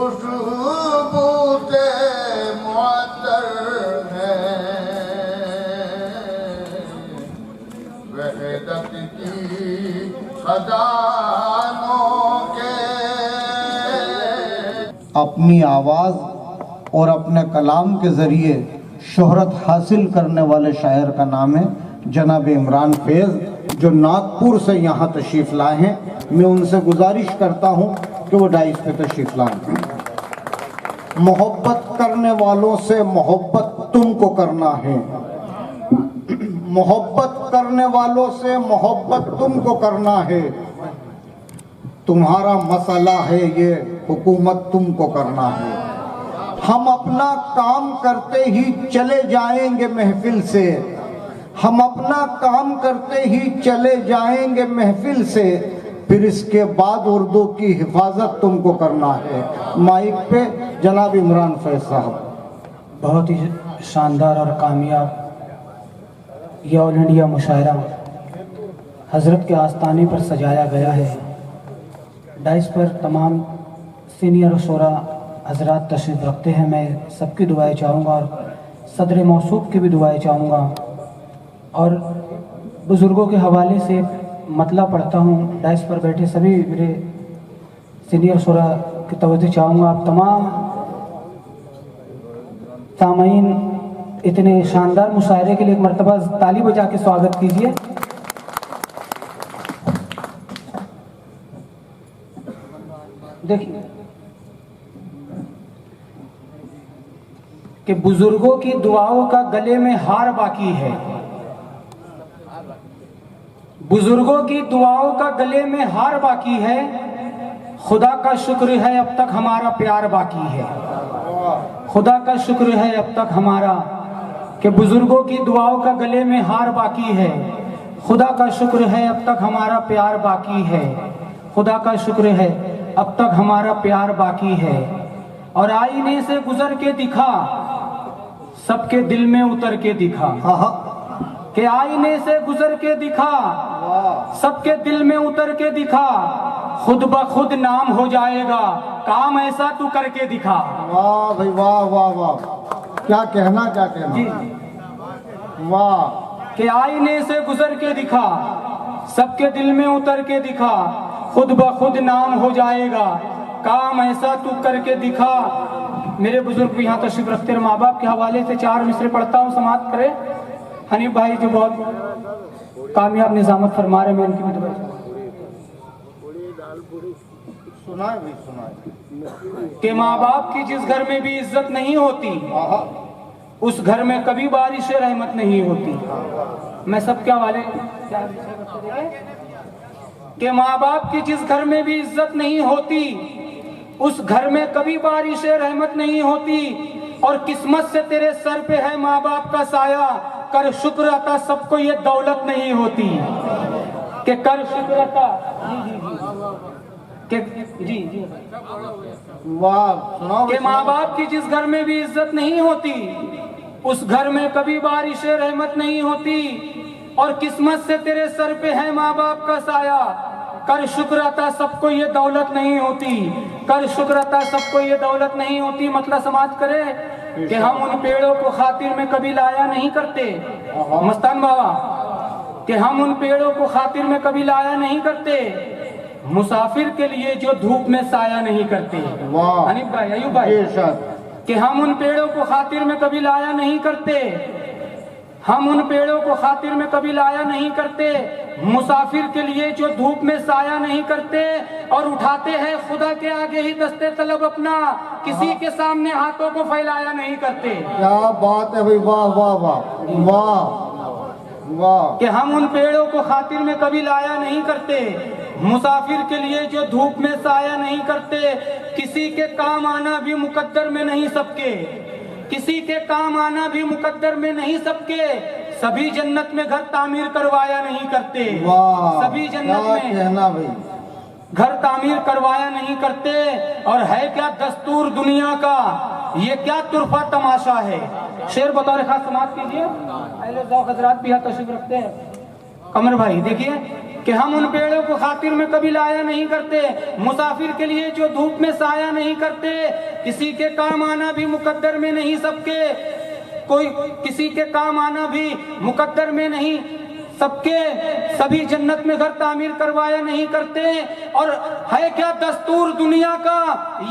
खुशबू से मुअत्तर है वहदत की खजानों के। अपनी आवाज़ और अपने कलाम के ज़रिए शोहरत हासिल करने वाले शायर का नाम है जनाब इमरान फैज़, जो नागपुर से यहाँ तशरीफ़ लाए हैं। मैं उनसे गुजारिश करता हूँ कि वो डाइस पे तशरीफ़ लाएं। मोहब्बत करने वालों से मोहब्बत तुमको करना है, मोहब्बत करने वालों से मोहब्बत तुमको करना है, तुम्हारा मसला है ये हुकूमत तुमको करना है। हम अपना काम करते ही चले जाएंगे महफिल से, हम अपना काम करते ही चले जाएंगे महफिल से, फिर इसके बाद उर्दू की हिफाजत तुमको करना है। माइक पे जनाब इमरान फैज़ साहब। बहुत ही शानदार और कामयाब ये ऑल इंडिया मुशायरा हज़रत के आस्ताने पर सजाया गया है। डाइस पर तमाम सीनियर शोरा हजरात तशरीफ़ रखते हैं। मैं सबकी दुआएं चाहूँगा और सदर मौसूफ की भी दुआएं चाहूँगा और बुज़ुर्गों के हवाले से मतला पढ़ता हूँ। डाइस पर बैठे सभी मेरे सीनियर शोरा की तवज्जो चाहूँगा। आप तमाम सामाईन इतने शानदार मुशायरे के लिए एक मरतबा ताली बजा के स्वागत कीजिए। देखिए कि बुजुर्गों की दुआओं का गले में हार बाकी है, बुजुर्गों की दुआओं का गले में हार बाकी है, खुदा का शुक्र है अब तक हमारा प्यार बाकी है, खुदा का शुक्र है अब तक हमारा कि बुजुर्गों की दुआओं का गले में हार बाकी है, खुदा का शुक्र है अब तक हमारा प्यार बाकी है, खुदा का शुक्र है अब तक हमारा प्यार बाकी है। और आईने से गुजर के दिखा सबके दिल में उतर के दिखा, कि आईने से गुजर के दिखा सबके दिल में उतर के दिखा, खुद ब खुद नाम हो जाएगा काम ऐसा तू करके दिखा। वाह भाई वाह वाह वाह, क्या कहना क्या कहना जी वाह। कि आईने से गुजर के दिखा सबके दिल में उतर के दिखा, खुद ब खुद नाम हो जाएगा काम ऐसा तू करके दिखा। मेरे बुजुर्ग भी यहाँ तशरीफ रखते हैं। माँ बाप के हवाले से 4 मिसरे पढ़ता हूँ, समाप्त करें। हनीफ भाई जो बहुत कामयाब निजामत फरमा रहे, मैं उनकी भी दुआ सुनाए भी सुनाए कि माँ बाप की जिस घर में भी इज्जत नहीं होती उस घर में कभी बारिश रहमत नहीं होती। मैं सबके हवाले कि माँ बाप की जिस घर में भी इज्जत नहीं होती उस घर में कभी बारिश रहमत नहीं होती, और किस्मत से तेरे सर पे है माँ बाप का साया, कर शुक्र अता सबको ये दौलत नहीं होती। कि कर शुक्र अता जी जी वाह सुनाओ। कि माँ बाप की जिस घर में भी इज्जत नहीं होती उस घर में कभी बारिश रहमत नहीं होती, और किस्मत से तेरे सर पे है माँ बाप का साया, कर शुक्र अता सबको ये दौलत नहीं होती, कर शुक्र अता सबको ये दौलत नहीं होती। मतलब समाज करे कि हम उन पेड़ों को खातिर में कभी लाया नहीं करते, मस्तान बाबा, कि हम उन पेड़ों को खातिर में कभी लाया नहीं करते, मुसाफिर के लिए जो धूप में साया नहीं करते। हनीफ भाई, अयूब भाई, कि हम उन पेड़ों को खातिर में कभी लाया नहीं करते, हम उन पेड़ों को खातिर में कभी लाया नहीं करते, मुसाफिर के लिए जो धूप में साया नहीं करते, और उठाते हैं खुदा के आगे ही दस्ते तलब अपना, किसी के सामने हाथों को फैलाया नहीं करते। क्या बात है भाई, वाह वाह वाह वाह वाह। कि हम उन पेड़ों को खातिर में कभी लाया नहीं करते, मुसाफिर के लिए जो धूप में साया नहीं करते, किसी के काम आना भी मुकद्दर में नहीं सबके, किसी के काम आना भी मुकद्दर में नहीं सबके, सभी जन्नत में घर तामीर करवाया नहीं करते, सभी जन्नत में कहना भाई घर तामीर करवाया नहीं करते। और है क्या दस्तूर दुनिया का, ये क्या तुरफा तमाशा है। शेर बतौर खास समाप्त कीजिए। अहले ज़ौक़ हज़रात भी यहाँ तशरीफ रखते हैं। कमर भाई देखिए कि हम उन पेड़ों को खातिर में कभी लाया नहीं करते, मुसाफिर के लिए जो धूप में साया नहीं करते, किसी के काम आना भी मुकद्दर में नहीं, सबके कोई किसी के काम आना भी मुकद्दर में नहीं, सबके सभी जन्नत में घर तामीर करवाया नहीं करते। और है क्या दस्तूर दुनिया का,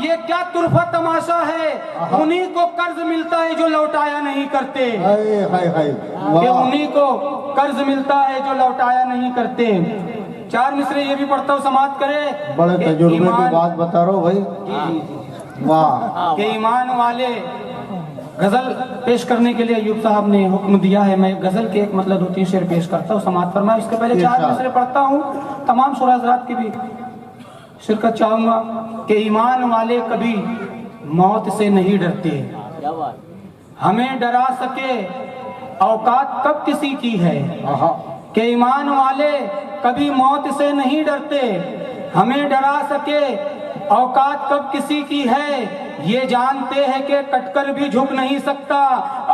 ये क्या तुरफा तमाशा है, उन्हीं को कर्ज मिलता है जो लौटाया नहीं करते, कि उन्हीं को कर्ज मिलता है जो लौटाया नहीं करते। 4 मिसरे ये भी पढ़ता हूँ, समाप्त करे। बड़े तजुर्बे की बात बता रहा हूँ भाई, वाह। के ईमान वाले गजल पेश करने के लिए अयूब साहब ने हुक्म दिया है। मैं गजल के एक मतलब 2-3 शेर पेश करता हूँ, समाप्त फरमाए। इसके पहले 4 मिसरे पढ़ता हूँ, तमाम शुरा हज़रात की भी शिरकत चाहूंगा। कि ईमान वाले कभी मौत से नहीं डरते, हमें डरा सके औकात कब किसी की है। कि ईमान वाले कभी मौत से नहीं डरते, हमें डरा सके औकात कब किसी की है। ये जानते हैं कि कटकर भी झुक नहीं सकता,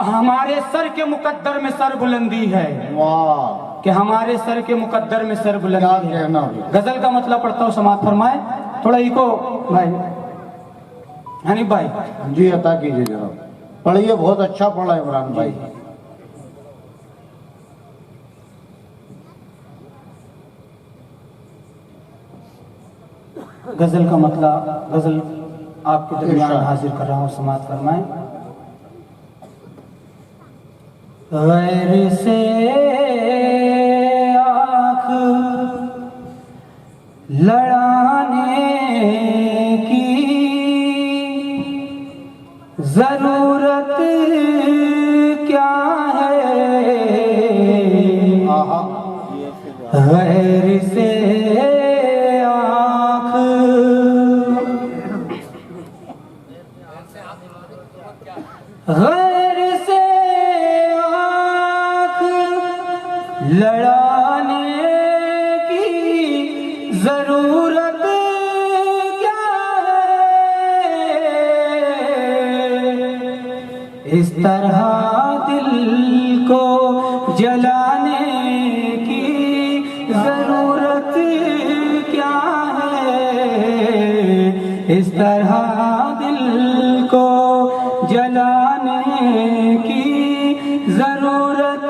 हमारे सर के मुकद्दर में सर बुलंदी है। वाह, कि हमारे सर के मुकद्दर में सर बुलंदी है। गजल का मतलब पढ़ता हूँ, समाप्त फरमाए। थोड़ा इको भाई, हनीफ भाई जी अता कीजिए जरा, पढ़िए, बहुत अच्छा पढ़ा इमरान भाई। गजल का मतलब, गजल आपके दरमियान हाजिर कर रहा हूँ, समाप्त फरमाएं। गैर से आँख लड़ाने की जरूरत क्या है, गैर से गैर से आँख लड़ाने की जरूरत क्या है, इस तरह दिल को जलाने की जरूरत क्या है, इस तरह दिल को जलाने की जरूरत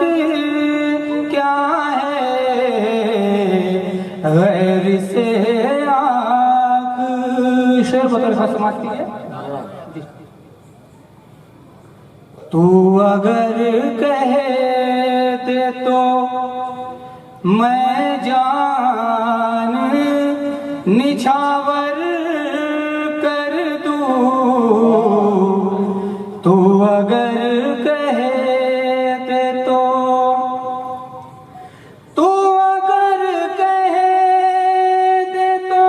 क्या है, गैर से आँख। शेर बतौर समाप्त कीजिए। तू अगर कहते तो मैं जान निछावर कर दूं, तू अगर कहते तो, तू अगर कहते तो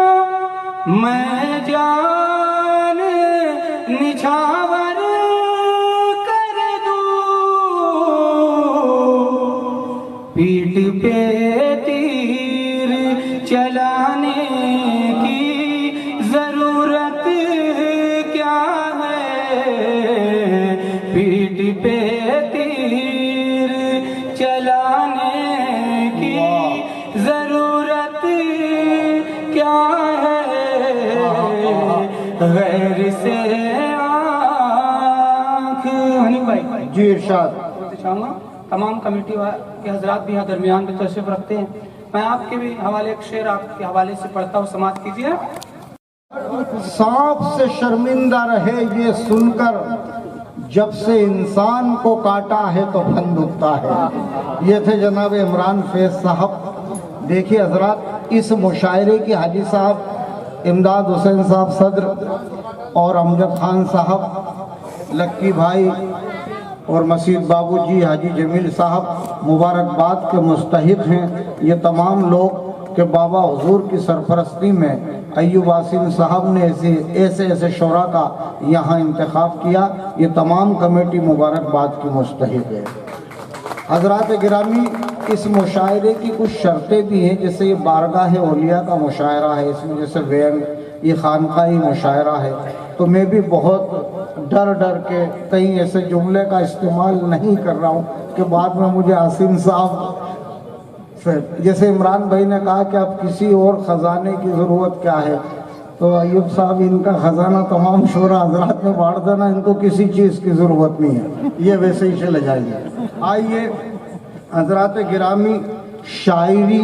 मैं जान निछावर कर दूं, पीठ पे तीर चलाने की जरूरत क्या है, पीठ पे तीर चलाने की जरूरत क्या है, गैर से आँख। हनीफ भाई जी इरशाद। चाहूँगा तमाम कमेटी के हजरात भी यहाँ दरमियान में तशरीफ रखते हैं। मैं आपके भी हवाले एक शेर आपके हवाले से पढ़ता हूँ, समाप्त कीजिए। सांप से शर्मिंदा रहे ये सुनकर, जब से इंसान को काटा है तो फंद उगता है। ये थे जनाब इमरान फैज साहब। देखिए हजरात, इस मुशायरे की हाजी साहब इमदाद हुसैन साहब सदर और अमजद खान साहब, लक्की भाई और मसीद बाबूजी, हाजी जमील साहब मुबारकबाद के मुस्तहिक हैं। ये तमाम लोग के बाबा हुजूर की सरपरस्ती में अय्यूब आसिम साहब ने ऐसे शोरा का यहाँ इंतखाब किया। ये तमाम कमेटी मुबारकबाद की मुस्तहिक है। हजरात गिरामी, इस मुशायरे की कुछ शर्तें भी हैं, जैसे ये बारगाह औलिया का मुशायरा है, इसमें जैसे व्यंग, ये खानकाही मुशायरा है, तो मैं भी बहुत डर के कहीं ऐसे जुमले का इस्तेमाल नहीं कर रहा हूँ कि बाद में मुझे आसिम साहब फिर जैसे इमरान भाई ने कहा कि अब किसी और ख़जाने की ज़रूरत क्या है, तो अयूब साहब इनका ख़जाना तमाम शोरा हजरात में बांट देना, इनको किसी चीज़ की ज़रूरत नहीं है, ये वैसे ही चले जाएंगे। आइए हजरात गिरामी, शायरी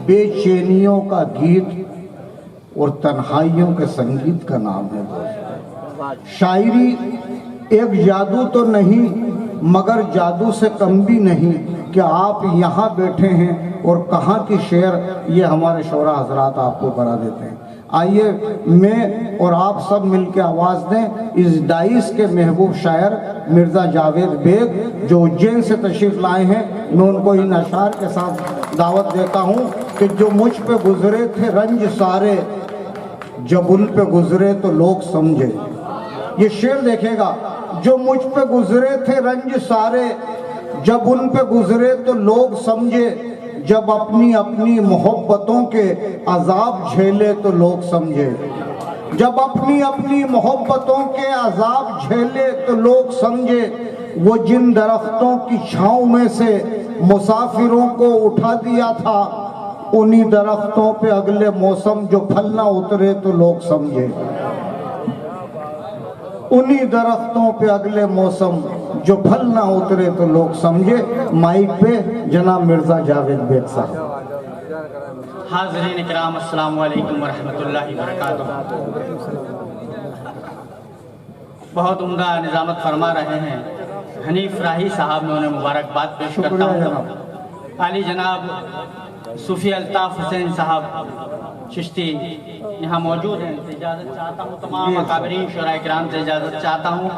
बेचैनियों का गीत और तन्हाइयों के संगीत का नाम है दोस्तों। शायरी एक जादू तो नहीं मगर जादू से कम भी नहीं कि आप यहाँ बैठे हैं और कहाँ की शेर ये हमारे शोरा हजरात आपको करा देते हैं। आइए मैं और आप सब मिलकर आवाज़ दें इस डाइस के महबूब शायर मिर्ज़ा जावेद बेग जो उज्जैन से तशरीफ़ लाए हैं। मैं उनको इन अशार के साथ दावत देता हूँ कि जो मुझ पे गुजरे थे रंज सारे, जब उन पे गुजरे तो लोग समझे। ये शेर देखेगा, जो मुझ पे गुजरे थे रंज सारे, जब उन पे गुजरे तो लोग समझे, जब अपनी अपनी मोहब्बतों के अजाब झेले तो लोग समझे, जब अपनी अपनी मोहब्बतों के अजाब झेले तो लोग समझे। वो जिन दरख्तों की छाँव में से मुसाफिरों को उठा दिया था, उन्हीं दरख्तों पे अगले मौसम जो फल ना उतरे तो लोग समझे, उन्हीं दरख्तों पे अगले मौसम जो फल ना उतरे तो लोग समझे। माइक पे जनाब मिर्ज़ा जावेद बेग साहब। हाज़रीन इकराम, अस्सलामु अलैकुम वरहमतुल्लाहि वबरकातुहू। बहुत उम्दा निज़ामत फरमा रहे हैं हनीफ राही साहब, में उन्हें मुबारकबाद पेश करता हूँ। आली जनाब सूफी अल्ताफ़ हुसैन साहब चिश्ती यहाँ मौजूद हैं, इजाज़त चाहता हूँ। तमाम अकाबरीन शुरा किराम से इजाज़त चाहता हूँ।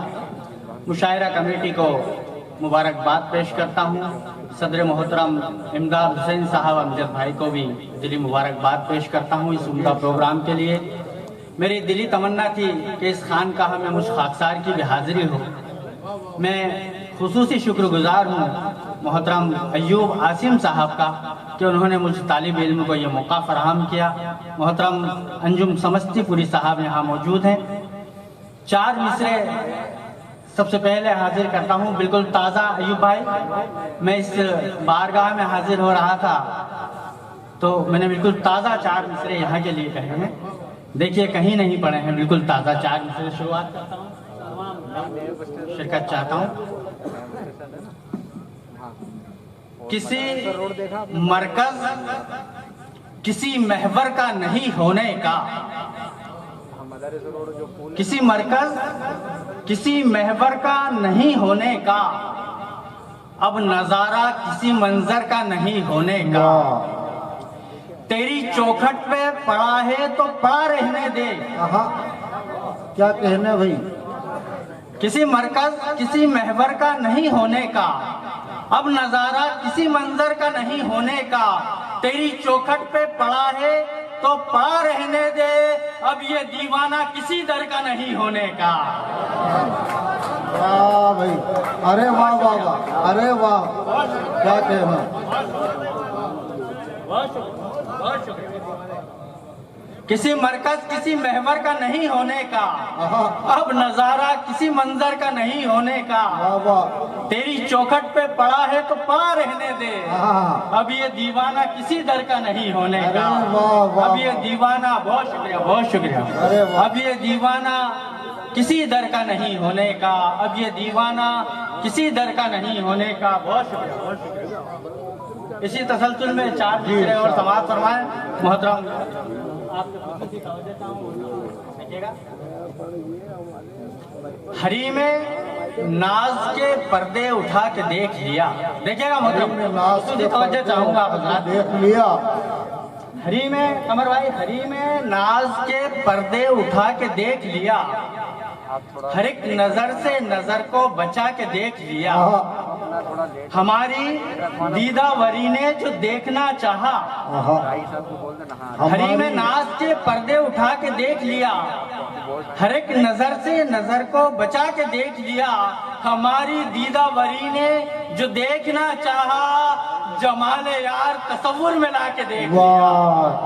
मुशायरा कमेटी को मुबारकबाद पेश करता हूँ। सदर मोहतरम इमदाद हुसैन साहब अमजद भाई को भी दिली मुबारकबाद पेश करता हूँ इस उम्दा प्रोग्राम के लिए। मेरी दिली तमन्ना थी कि इस खानकाह में मुझ खाकसार की भी हाज़िरी हो। मैं खुसूसी शुक्रगुजार हूँ मोहतरम अयूब आसिम साहब का कि उन्होंने मुझ तालिब इल्म को यह मौका फराहम किया। मोहतरम अंजुम समस्तीपुरी साहब यहाँ मौजूद हैं। 4 मिसरे सबसे पहले हाजिर करता हूँ, बिल्कुल ताज़ा। अयूब भाई, मैं इस बारगाह में हाजिर हो रहा था तो मैंने बिल्कुल ताज़ा 4 मिसरे यहाँ के लिए कहे हैं। देखिए कहीं नहीं पड़े हैं, बिल्कुल ताज़ा 4 मिसरे शुरुआत करता हूँ। शिरकत चाहता हूँ। किसी मरकज किसी महवर का नहीं होने का, किसी मरकज किसी महवर का नहीं होने का, अब नजारा किसी मंजर का नहीं होने का। तेरी चौखट पे पड़ा है तो पड़ा रहने दे। क्या कहना भाई? किसी मरकज किसी महवर का नहीं होने का, अब नजारा किसी मंजर का नहीं होने का। तेरी चौखट पे पड़ा है तो पड़ा रहने दे, अब ये दीवाना किसी दर का नहीं होने का। वाह भाई, अरे वाह वाह वाह, अरे वाह, क्या कहना। किसी मरकज किसी महवर का नहीं होने का, अब नजारा किसी मंजर का नहीं होने का। तेरी चौखट पे पड़ा है तो पड़ा रहने दे, अब ये दीवाना किसी दर का नहीं होने का। अब ये दीवाना, बहुत शुक्रिया बहुत शुक्रिया, अब ये दीवाना किसी दर का नहीं होने का। अब ये दीवाना किसी दर का नहीं होने का। बहुत शुक्रिया बहुत शुक्रिया। इसी तसलसल में 4 मिसरे और समाप्त फरमाएं। मोहतरम हरी में नाज के पर्दे उठा के देख लिया। देखिएगा मोहतरम, चाहूंगा देख लिया। हरी में, कमर भाई, हरी में नाज के पर्दे उठा के देख लिया, हर एक नजर से नजर को बचा के देख लिया। हमारी दीदावरी ने जो देखना चाहा, हरी में नाज के पर्दे उठा के देख लिया, हर एक नजर से नजर को बचा के देख लिया। हमारी दीदावरी ने जो देखना चाहा, जमाले यार तसव्वुर में ला के देख लिया।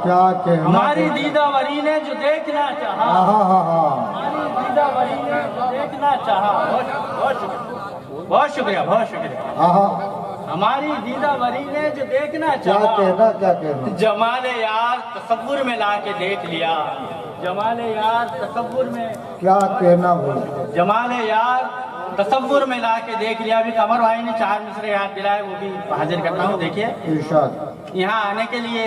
क्या कहना। हमारी दीदावरी ने जो देखना चाहा, हमारी दीदावरी ने जो देखना चाहा। बहुत शुक्रिया बहुत शुक्रिया। हमारी दीदा वरी ने जो देखना क्या चाहा, क्या कहना जमाले यार तसव्वुर में ला के देख लिया। जमाले यार तसव्वुर में, क्या कहना भाई। जमाले यार तसव्वुर में ला के देख लिया। अभी कमर भाई ने 4 मिसरे याद दिलाए, वो भी हाजिर करता हूँ। देखिए, इरशाद। यहाँ आने के लिए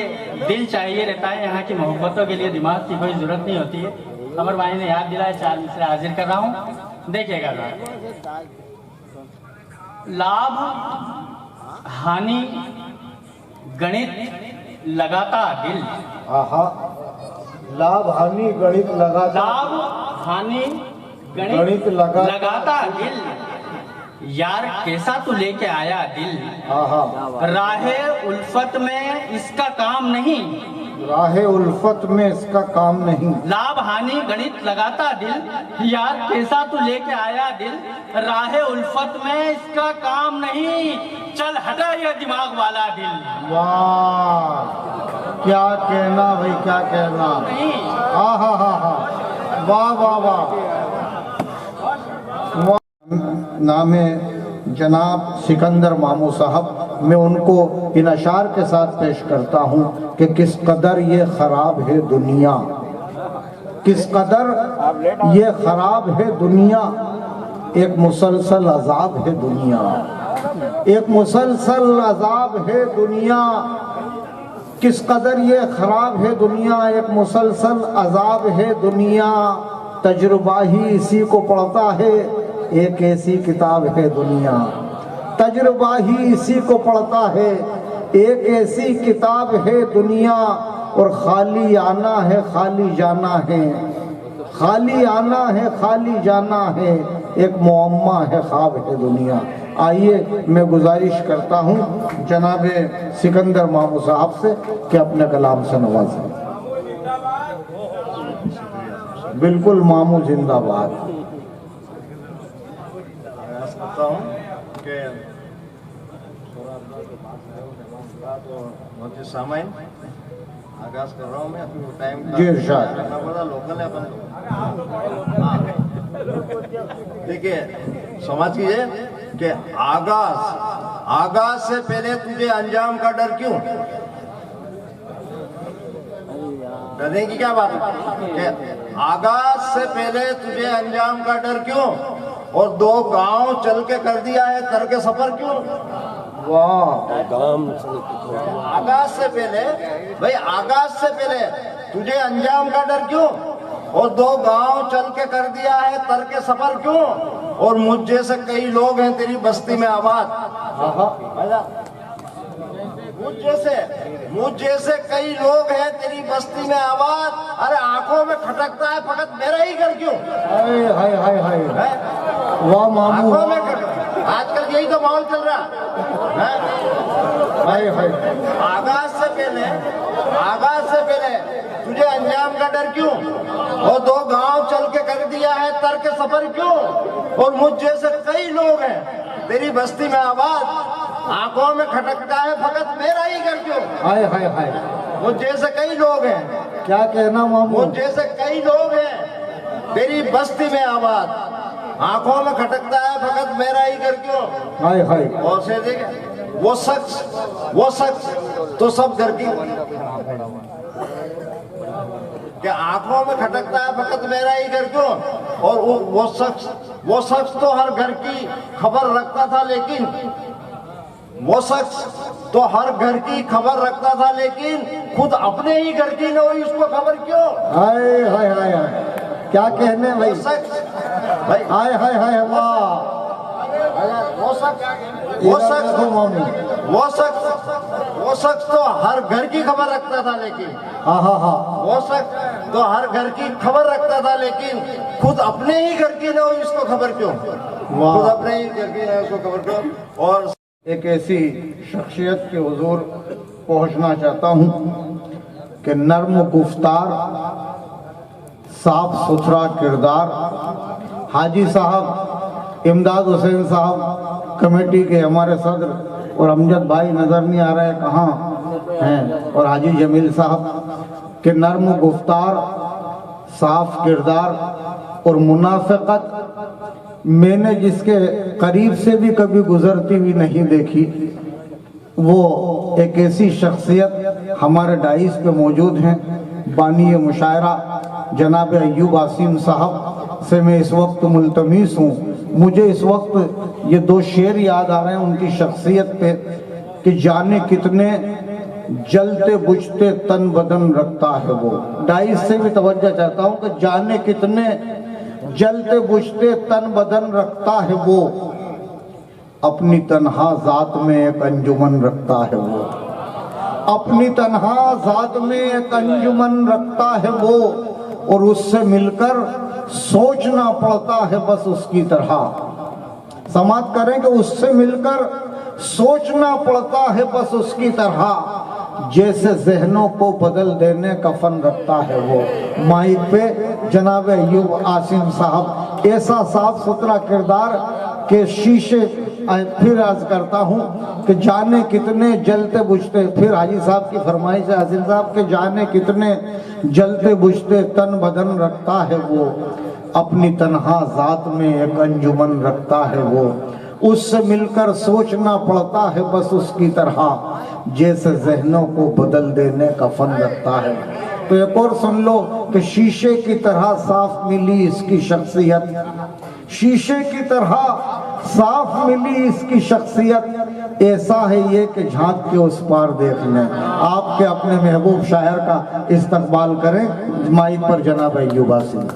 दिल चाहिए रहता है, यहाँ की मोहब्बतों के लिए दिमाग की कोई जरूरत नहीं होती है। कमर भाई ने याद दिलाए, 4 मिसरे हाजिर कर रहा हूँ, देखिएगा। लाभ हानि गणित लगाता दिल, आहा, लाभ हानि गणित लगाता, लाभ हानि गणित गणित लगाता लगाता दिल, यार कैसा तू लेके आया दिल, आहा, राहे उल्फत में इसका काम नहीं, राहे उल्फत में इसका काम नहीं। लाभ हानि गणित लगाता दिल, यार कैसा तू लेके आया दिल, राहे उल्फत में इसका काम नहीं, चल हटा ये दिमाग वाला दिल। वाह, क्या कहना भाई, क्या कहना। नहीं, आहा हा हा, वाह वाह वाह। नाम है जनाब सिकंदर मामू साहब, मैं उनको इन अशार के साथ पेश करता हूँ कि किस कदर ये खराब है दुनिया, किस कदर ये खराब है दुनिया, एक मुसलसल अजाब है दुनिया, एक मुसलसल अजाब है दुनिया, किस कदर ये खराब है दुनिया, एक मुसलसल अजाब है दुनिया, तजुर्बा ही इसी को पढ़ता है, एक ऐसी किताब है दुनिया, तजुर्बा ही इसी को पढ़ता है, एक ऐसी किताब है दुनिया, और खाली आना है खाली जाना है, खाली आना है खाली जाना है, एक मुअम्मा है ख्वाब है दुनिया। आइए मैं गुजारिश करता हूँ जनाब सिकंदर मामू साहब से कि अपने कलाम से नवाजें। बिल्कुल मामू जिंदाबाद। सामाइन आगाज कर रहा हूँ मैं अपने टाइम का। जी इरशाद। करना पड़ा, लोकल है अपन। देखिए, समझ कीजिए कि आगाज से पहले तुझे अंजाम का डर क्यों? डरने की क्या बात है कि आगाज से पहले तुझे अंजाम का डर क्यों, और 2 गांव चल के कर दिया है तर के सफर क्यों? वाह, आगाज से पहले भाई, आगाज से पहले तुझे अंजाम का डर क्यों, और 2 गांव चल के कर दिया है तर के सफर क्यों, और मुझ जैसे कई लोग हैं तेरी बस्ती में आबाद। मुझ जैसे कई लोग हैं तेरी बस्ती में आबाद। अरे आंखों में खटकता है फकत मेरा ही घर क्यों? हाय हाय हाय हाय, वाह मामू, आंखों में आजकल यही तो माहौल चल रहा है। हाय हाय। आगाज से पहले तुझे अंजाम का डर क्यों, और 2 गांव चल के कर दिया है तर के सफर क्यों, और मुझ जैसे कई लोग हैं तेरी बस्ती में आबाद। आंखों में खटकता है फकत मेरा ही घर क्यों? हाय हाय हाय, मुझ जैसे कई लोग हैं, क्या कहना मामू, मुझ जैसे कई लोग हैं तेरी बस्ती में आबाद। आंखों में खटकता है फकत मेरा ही घर क्यों? हाय हाय। और से देख, वो शख्स तो सब घर की, कि आंखों में खटकता है फकत मेरा ही घर क्यों, और वो शख्स तो हर घर की खबर रखता था, लेकिन वो शख्स तो हर घर की खबर रखता था, लेकिन खुद अपने ही घर की न हुई उसको खबर क्यों? हाय हाय हाय हाय, क्या कहने भाई, वो शख्स भाई, हाय हाय हाय, वाह, वो शख्स तो हर घर की खबर रखता था, लेकिन हाँ हाँ हाँ, वो शख्स तो हर घर की खबर रखता था, लेकिन खुद अपने ही घर की न हुई उसको खबर क्यों? खुद अपने ही घर की न उसको खबर क्यों? और एक ऐसी शख्सियत के हुजूर पहुंचना चाहता हूं कि नर्म गुफ्तार, साफ सुथरा किरदार, हाजी साहब इमदाद हुसैन साहब कमेटी के हमारे सदर, और अमजद भाई नजर नहीं आ रहे कहाँ हैं, और हाजी जमील साहब के नर्म गुफ्तार, साफ किरदार और मुनाफिकत मैंने जिसके करीब से भी कभी गुजरती हुई नहीं देखी, वो एक ऐसी शख्सियत हमारे डाइस पे मौजूद हैं, बानी मुशायरा जनाब अय्यूब आसिम साहब से मैं इस वक्त मुल्तमिस हूँ। मुझे इस वक्त ये दो शेर याद आ रहे हैं उनकी शख्सियत पे कि जाने कितने जलते बुझते तन बदन रखता है वो। डाइस से भी तवज्जो चाहता हूँ कि जाने कितने जलते बुझते तन बदन रखता है वो, अपनी तन्हा जात में एक अंजुमन रखता है वो, अपनी तन्हा जात में एक अंजुमन रखता है वो, और उससे मिलकर सोचना पड़ता है बस उसकी तरह। समाप्त करें कि उससे मिलकर सोचना पड़ता है बस उसकी तरह, जैसे जहनों को बदल देने का फन रखता है वो। माइक पे जनाब अय्यूब आसिम साहब, ऐसा साफ सुथरा किरदार के शीशे फिर अर्ज करता हूँ कि जाने कितने जलते बुझते, फिर हाजी साहब की फरमाइश है आसिम साहब के, जाने कितने जलते बुझते तन बदन रखता है वो, अपनी तन्हा जात में एक अंजुमन रखता है वो, उससे मिलकर सोचना पड़ता है बस उसकी तरह, जैसे जहनों को बदल देने का फन रखता है। तो एक और सुन लो कि शीशे की तरह साफ मिली इसकी शख्सियत, शीशे की तरह साफ मिली इसकी शख्सियत, ऐसा है ये कि झांक के उस पार देख लें। आपके अपने महबूब शायर का इस्तकबाल करें। माइक पर जनाब अय्यूब आसिम।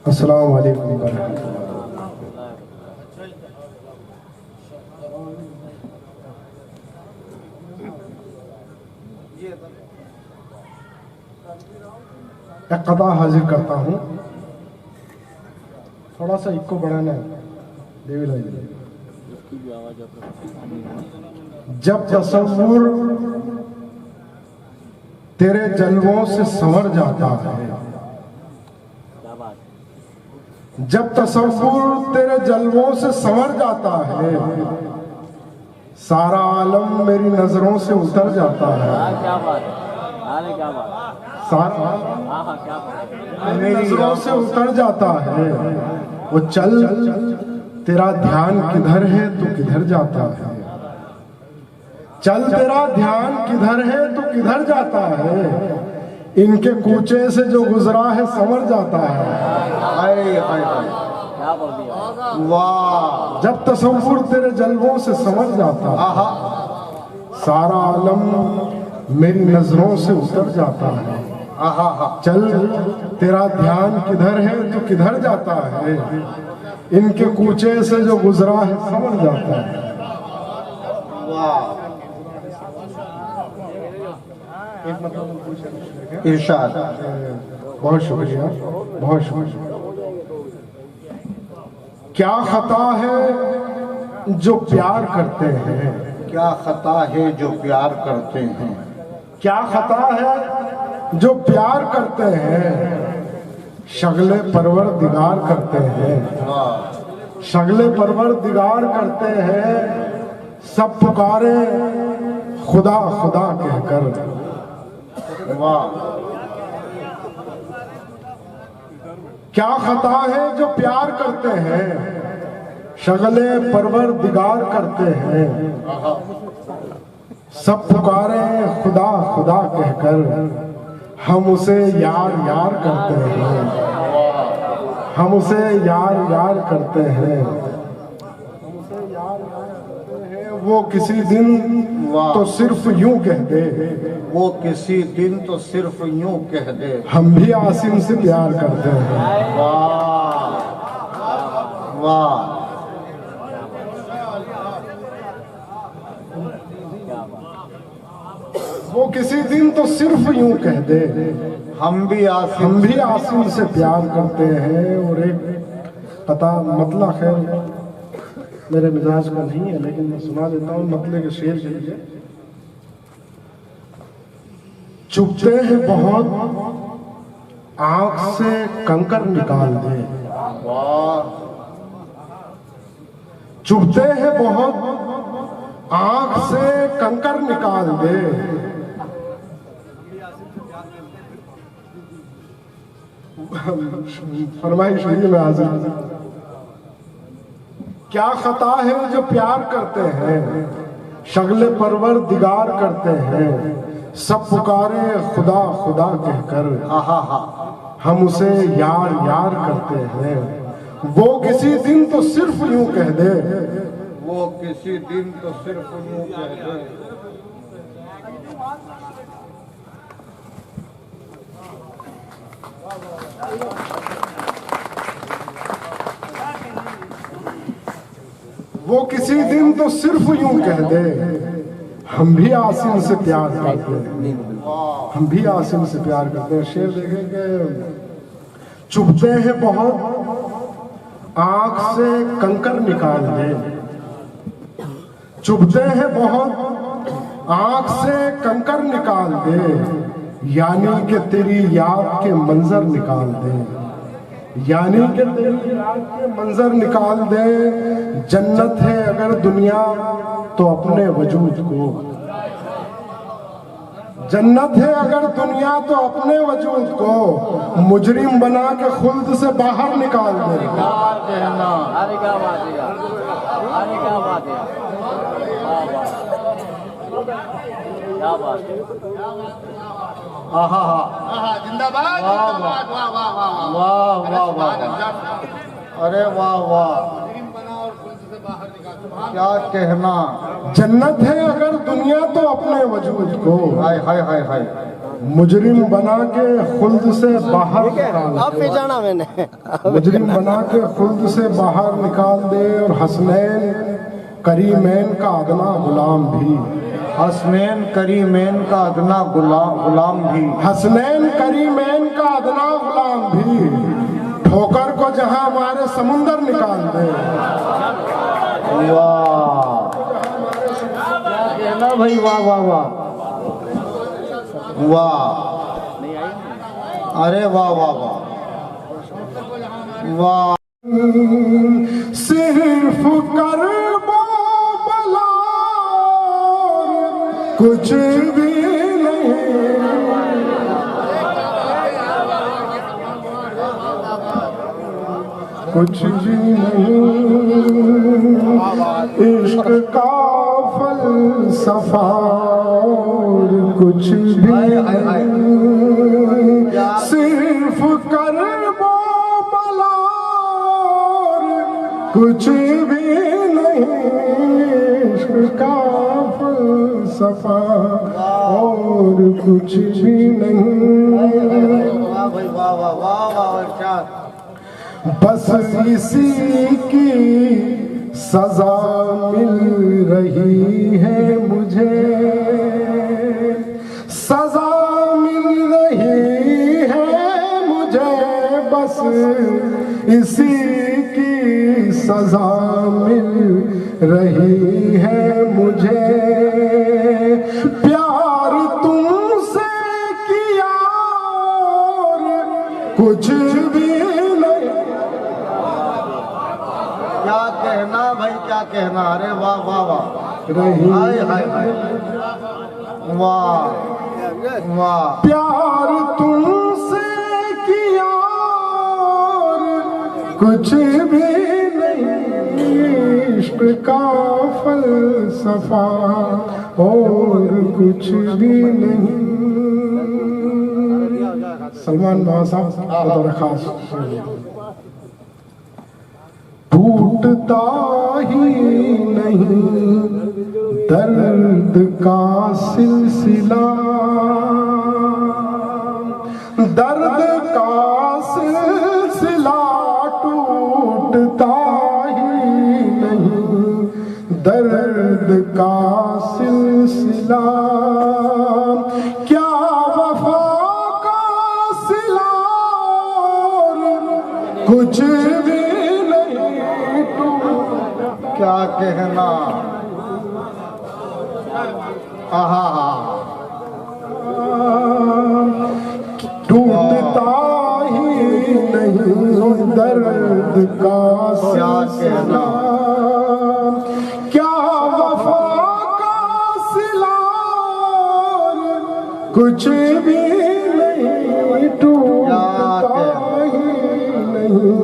अस्सलाम वालेकुम वरहमतुल्लाह। एक कदा हाजिर करता हूँ, थोड़ा सा इको बढ़ाना है। जब तसव्वुर तेरे जलवों से संवर जाता है, जब तसव्वुर तेरे जलवों से संवर जाता है, सारा आलम मेरी नजरों से उतर जाता है। क्या बात है, क्या बात, सारा मेरी नजरों से उतर जाता है। वो चल तेरा ध्यान किधर है तू किधर जाता है, चल तेरा ध्यान किधर है तू किधर जाता है, इनके कूचे से जो गुजरा है संवर जाता है। वाह, जब तसव्वुर तेरे जलवों से संवर जाता है, सारा आलम मेरी नजरों से उतर जाता है। चल तेरा ध्यान किधर है तू किधर जाता है, इनके कूचे से जो गुजरा है समझ जाता है। एक मतलब इरशाद। बहुत शुक्रिया, बहुत शुक्रिया। क्या खता है जो प्यार करते हैं, क्या खता है जो प्यार करते हैं, क्या खता है जो प्यार करते हैं, शगले परवर दिगार करते हैं, शगले परवर दिगार करते हैं, सब पुकारे खुदा खुदा कहकर। वाह, क्या खता है जो प्यार करते हैं, शगले परवर दिगार करते हैं, सब पुकारे खुदा खुदा कहकर। हम उसे यार यार करते हैं, हम उसे यार यार करते हैं, वो किसी दिन तो सिर्फ यूं कह दे, वो किसी दिन तो सिर्फ यूं कह दे, हम भी आसिम से प्यार करते हैं। वाह वाह, वो किसी दिन तो सिर्फ यूं कह दे, हम भी आसिम से प्यार करते हैं। और एक पता मतलब खैर मेरे मिजाज का नहीं है, लेकिन मैं सुना देता हूँ मतले के शेर के लिए। चुपते हैं बहुत आंख से कंकर निकाल दे, चुपते हैं बहुत आंख से कंकर निकाल दे, फरमाइश हुई में हाजिर। क्या खता है जो प्यार करते हैं, शगले परवर दिगार करते हैं, सब पुकारे खुदा खुदा कहकर, हम उसे यार यार करते हैं। वो किसी दिन तो सिर्फ यूं कह दे, वो किसी दिन तो सिर्फ यूं कह दे। वो किसी दिन तो सिर्फ यूं कह दे, हम भी आसिम से प्यार करते हैं, हम भी आसिम से प्यार करते हैं। शेर देखेंगे, चुभते हैं बहुत आंख से कंकर निकाल दे, चुभते हैं बहुत आंख से कंकर निकाल दे, यानी कि तेरी याद के मंजर निकाल दे, यानी कि तेरी याद के मंजर निकाल दे। जन्नत है अगर दुनिया तो अपने वजूद को, जन्नत है अगर दुनिया तो अपने वजूद को, मुजरिम बना के खुल्द से बाहर निकाल दे। जिंदाबाद जिंदाबाद, वाह वाह वाह वाह वाह वाह, अरे वाह वाह, क्या कहना। जन्नत है अगर दुनिया तो अपने वजूद को, हाय हाय हाय हाय, मुजरिम बना के खुल्द से बाहर निकाल अब दे, पहचाना मैंने। मुजरिम बना के खुल्द से बाहर निकाल दे। और हसनैन करीमैन का अदना गुलाम भी, हसनैन करीमैन का अदना गुलाम भी, हसनैन करीमैन का अदना गुलाम भी, ठोकर को जहां हमारे समुंदर निकाल दे। वाह, क्या कहना भाई, वाह वाह वाह वाह, अरे वाह वाह वाह वाह। सिर्फ कर बला कुछ भी नहीं, कुछ भी नहीं, इश्क का फलसफा और कुछ भी नहीं, सिर्फ कर बला कुछ भी नहीं, इश्क का फलसफा और कुछ भी नहीं। वाह भाई वाह वाह वाह वाह, क्या बस इसी की सजा मिल रही है मुझे, सजा मिल रही है मुझे, बस इसी की सजा मिल रही है मुझे। प्यार तुमसे किया और कुछ भी क्या कहना भाई, क्या कहना, अरे वाह वाह वाह, रही हाय हाय हाय, वाह वाह। प्यार तुमसे किया और कुछ भी नहीं, इश्क का फलसफा और कुछ भी नहीं। सलमान बाबा साहब खास, टूटता ही नहीं दर्द का सिलसिला, दर्द का सिलसिला टूटता ही नहीं, दर्द का सिलसिला। क्या वफा का सिला कुछ भी क्या कहना, आहा, टूटता ही नहीं दर्द का सिलसिला, क्या वफा का सिला कुछ भी नहीं, टूटता ही नहीं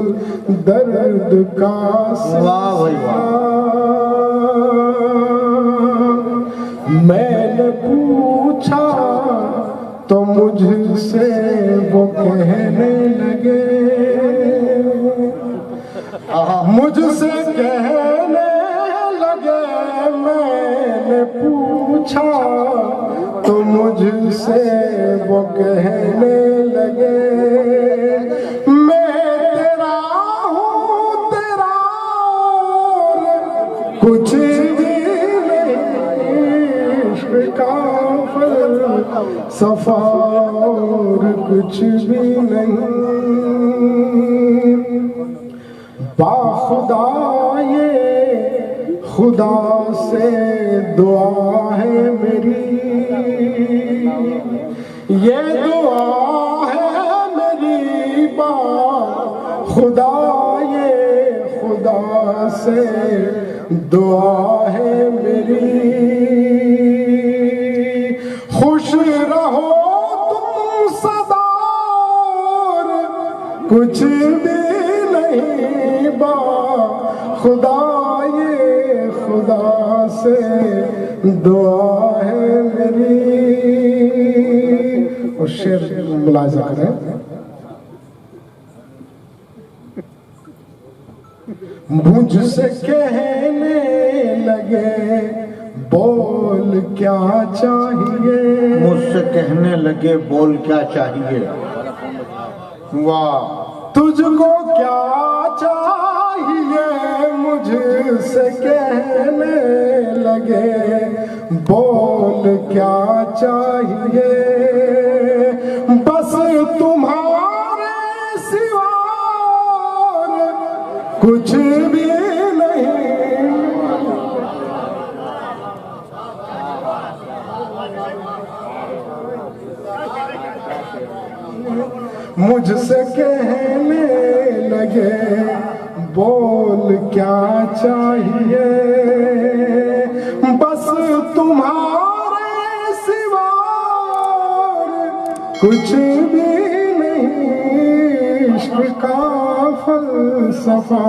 दर्द का वाह भाई वाह, मैंने पूछा तो मुझसे वो कहने लगे, मुझसे कहने लगे, मैंने पूछा तो मुझसे वो कहने लगे, मैं तेरा हूँ तेरा और कुछ भी नहीं, इश्क का सफा और कुछ भी नहीं। बाखुदा ये खुदा से दुआ है मेरी, ये दुआ है मेरी खुदा, ये खुदा से दुआ है मेरी। खुश रहो तुम सदा और कुछ भी नहीं खुदा, ये खुदा से दुआ है मेरी। और शेर मुलाजा करें, मुझसे कहने लगे बोल क्या चाहिए, मुझसे कहने लगे बोल क्या चाहिए। वाह, तुझको क्या चाहिए, मुझसे कहने लगे बोल क्या चाहिए, बस तुम्हारे सिवा कुछ भी नहीं। मुझसे कहने लगे बोल क्या चाहिए, बस तुम्हारे सिवा कुछ भी नहीं, इश्क का फलसफा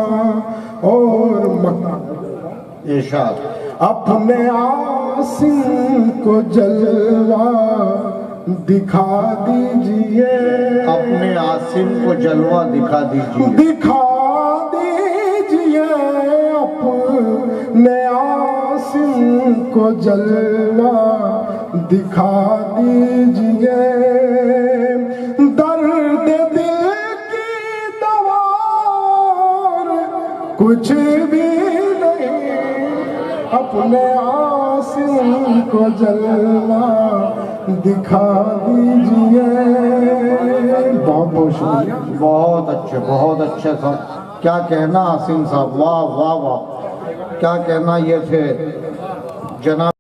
और मकसद। इरशाद, अपने आसिम को जलवा दिखा दीजिए, अपने आसिम को जलवा दिखा दीजिए, दिखा दीजिए, अपने आसिम को जलवा दिखा दीजिए, दर्द दिल की दवा कुछ भी नहीं, अपने आसिम को जलवा दिखा दीजिए। बहुत बहुत शुक्रिया, बहुत अच्छे साहब। क्या कहना आसिम साहब, वाह वाह वाह, क्या कहना। ये थे जनाब